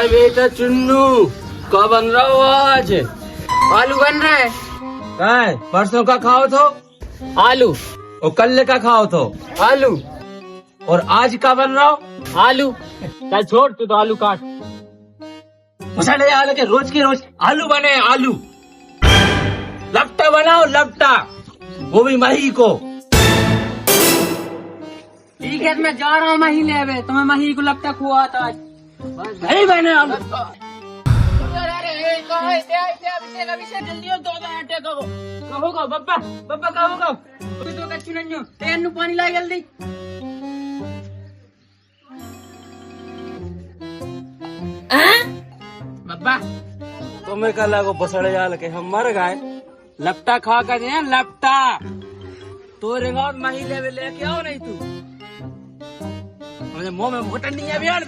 हाय बेटा चुन्नू, क्या बन रहा हो आज? आलू बन रहा है। क्या है? परसों का खाओ तो आलू और कल का खाओ तो आलू और आज का बन रहा हो? आलू। चल छोड़, तू तो आलू काट। मसाले आलू के रोज आलू बने, आलू लपटा बनाओ, लपटा, वो भी मही को। ठीक है, मैं जा रहा हूँ मही लेवे, तो मैं मही को लगता खुआ था आज। नहीं बने आलू। जल्दी हो, 2 घंटे कहो बप्पा बप्पा कहो तो कच्ची नहीं हो, तेन पानी ला जल्दी। बप्पा तुम्हें कल को बसड़े जाल के हम मर गए, लपटा खा कर दिया, लपटा तो रेगा मही लेके आओ नहीं तू, मुझे मुंह में घुटन नहीं है बिहार।